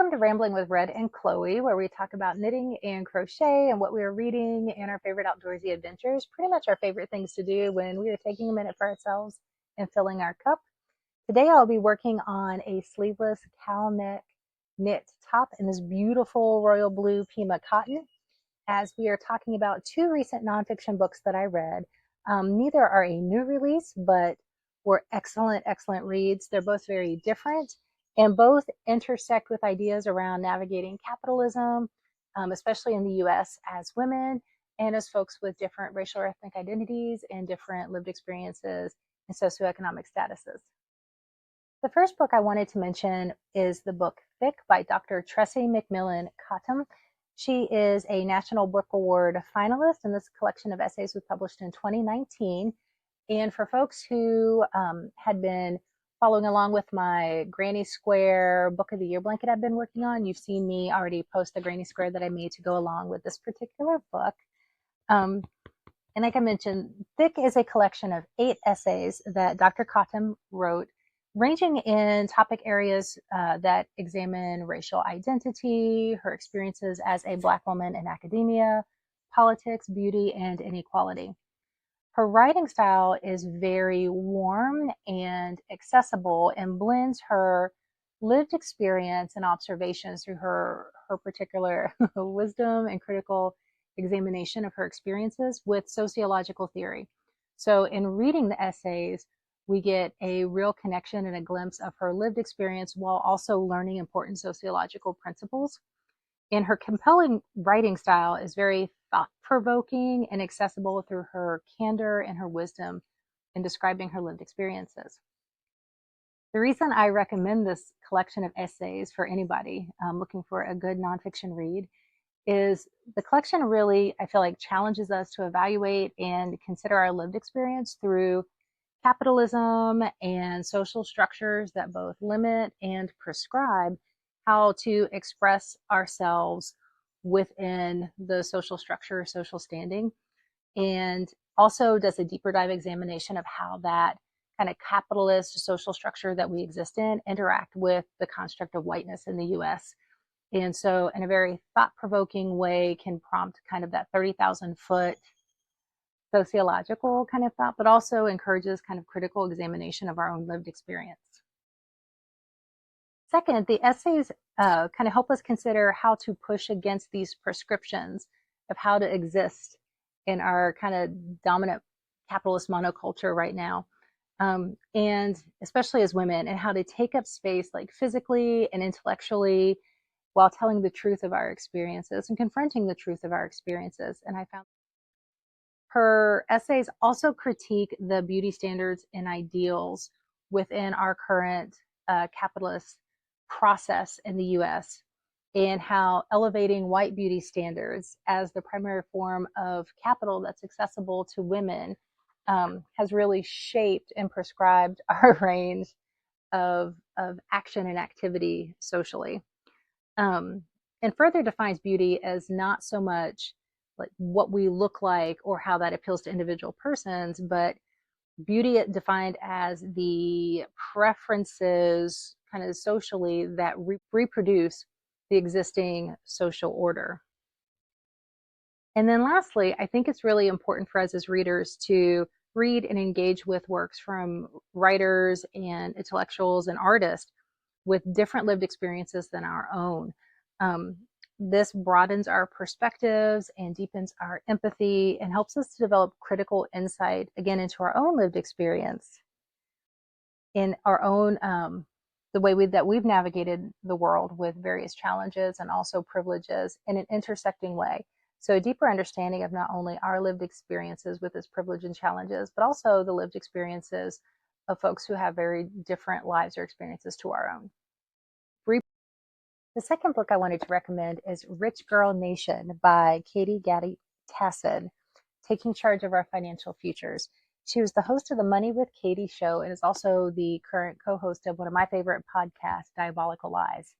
Welcome to Rambling with Red and Chloe, where we talk about knitting and crochet and what we are reading and our favorite outdoorsy adventures. Pretty much our favorite things to do when we are taking a minute for ourselves and filling our cup. Today I'll be working on a sleeveless cowl neck knit top in this beautiful royal blue Pima cotton, as we are talking about two recent nonfiction books that I read. Neither are a new release, but were excellent, excellent reads. They're both very different and both intersect with ideas around navigating capitalism, especially in the US as women and as folks with different racial or ethnic identities and different lived experiences and socioeconomic statuses. The first book I wanted to mention is the book Thick by Dr. Tressie McMillan Cottom. She is a National Book Award finalist, and this collection of essays was published in 2019. And for folks who had been following along with my Granny Square Book of the Year blanket I've been working on, you've seen me already post the Granny Square that I made to go along with this particular book. And like I mentioned, Thick is a collection of 8 essays that Dr. Cottom wrote, ranging in topic areas that examine racial identity, her experiences as a Black woman in academia, politics, beauty, and inequality. Her writing style is very warm and accessible and blends her lived experience and observations through her particular wisdom and critical examination of her experiences with sociological theory. So in reading the essays, we get a real connection and a glimpse of her lived experience while also learning important sociological principles. And her compelling writing style is very thought-provoking and accessible through her candor and her wisdom in describing her lived experiences. The reason I recommend this collection of essays for anybody looking for a good nonfiction read is the collection really, I feel like, challenges us to evaluate and consider our lived experience through capitalism and social structures that both limit and prescribe how to express ourselves within the social structure, social standing, and also does a deeper dive examination of how that kind of capitalist social structure that we exist in interact with the construct of whiteness in the US. And so in a very thought-provoking way can prompt kind of that 30,000 foot sociological kind of thought, but also encourages kind of critical examination of our own lived experience. Second, the essays kind of help us consider how to push against these prescriptions of how to exist in our kind of dominant capitalist monoculture right now. And especially as women, and how to take up space like physically and intellectually while telling the truth of our experiences and confronting the truth of our experiences. And I found her essays also critique the beauty standards and ideals within our current capitalist process in the US, and how elevating white beauty standards as the primary form of capital that's accessible to women has really shaped and prescribed our range of action and activity socially. And further defines beauty as not so much like what we look like or how that appeals to individual persons, but beauty defined as the preferences kind of socially that reproduce the existing social order. And then lastly, I think it's really important for us as readers to read and engage with works from writers and intellectuals and artists with different lived experiences than our own. This broadens our perspectives and deepens our empathy and helps us to develop critical insight, again, into our own lived experience, in our own, the way that we've navigated the world with various challenges and also privileges in an intersecting way. So a deeper understanding of not only our lived experiences with this privilege and challenges, but also the lived experiences of folks who have very different lives or experiences to our own. The second book I wanted to recommend is Rich Girl Nation by Katie Gatti Tassin, Taking Charge of Our Financial Futures. She was the host of the Money with Katie show and is also the current co-host of one of my favorite podcasts, Diabolical Lies.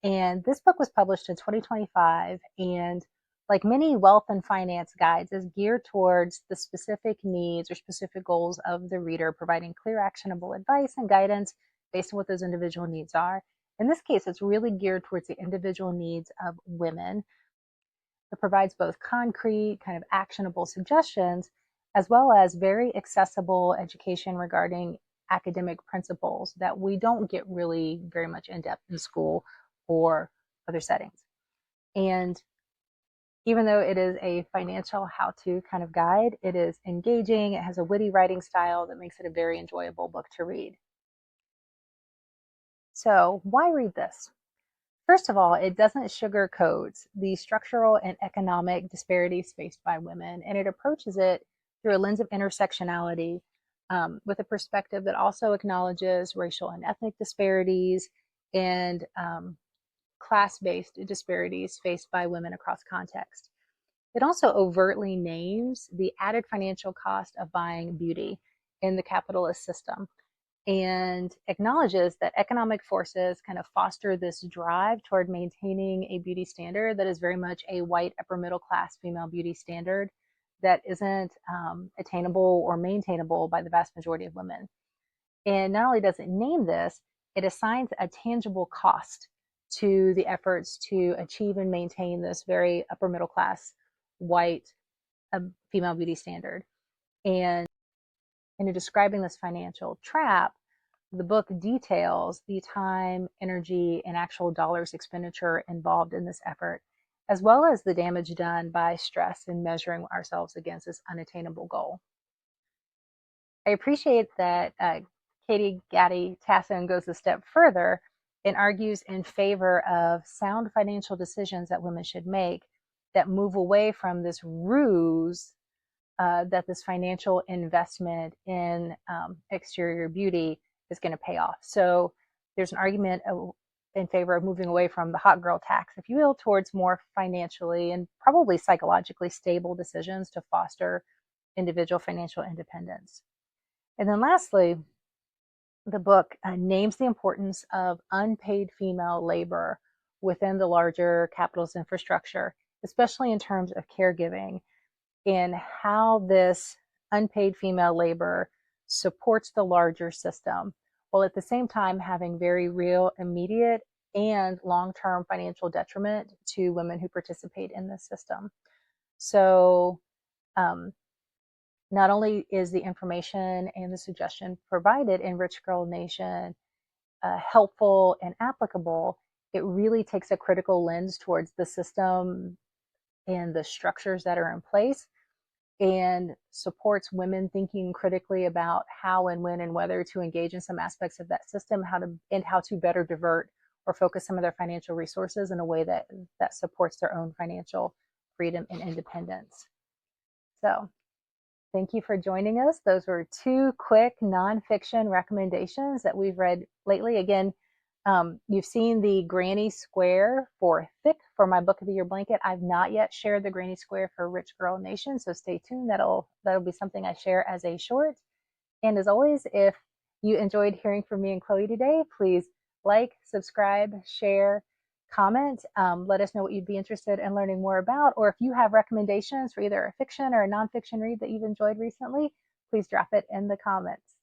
And this book was published in 2025, and like many wealth and finance guides, is geared towards the specific needs or specific goals of the reader, providing clear, actionable advice and guidance based on what those individual needs are. In this case, it's really geared towards the individual needs of women. It provides both concrete, kind of actionable suggestions, as well as very accessible education regarding academic principles that we don't get really very much in depth in school or other settings. And even though it is a financial how-to kind of guide, it is engaging. It has a witty writing style that makes it a very enjoyable book to read. So why read this? First of all, it doesn't sugarcoat the structural and economic disparities faced by women, and it approaches it through a lens of intersectionality, with a perspective that also acknowledges racial and ethnic disparities and class-based disparities faced by women across context. It also overtly names the added financial cost of buying beauty in the capitalist system and acknowledges that economic forces kind of foster this drive toward maintaining a beauty standard that is very much a white upper middle class female beauty standard that isn't attainable or maintainable by the vast majority of women. And not only does it name this, it assigns a tangible cost to the efforts to achieve and maintain this very upper middle class white female beauty standard. And in describing this financial trap, the book details the time, energy, and actual dollars expenditure involved in this effort, as well as the damage done by stress in measuring ourselves against this unattainable goal. I appreciate that Katie Gatti Tassin goes a step further and argues in favor of sound financial decisions that women should make that move away from this ruse that this financial investment in exterior beauty is going to pay off. So there's an argument in favor of moving away from the hot girl tax, if you will, towards more financially and probably psychologically stable decisions to foster individual financial independence. And then lastly, the book names the importance of unpaid female labor within the larger capitalist infrastructure, especially in terms of caregiving, and how this unpaid female labor supports the larger system, while at the same time having very real, immediate, and long-term financial detriment to women who participate in this system. So not only is the information and the suggestion provided in Rich Girl Nation helpful and applicable, it really takes a critical lens towards the system and the structures that are in place, and supports women thinking critically about how and when and whether to engage in some aspects of that system, how to better divert or focus some of their financial resources in a way that supports their own financial freedom and independence. So thank you for joining us. Those were two quick nonfiction recommendations that we've read lately. Again, you've seen the Granny Square for Thick for my Book of the Year blanket. I've not yet shared the Granny Square for Rich Girl Nation, so stay tuned. That'll be something I share as a short. And as always, if you enjoyed hearing from me and Chloe today, please like, subscribe, share, comment. Let us know what you'd be interested in learning more about, or if you have recommendations for either a fiction or a nonfiction read that you've enjoyed recently, please drop it in the comments.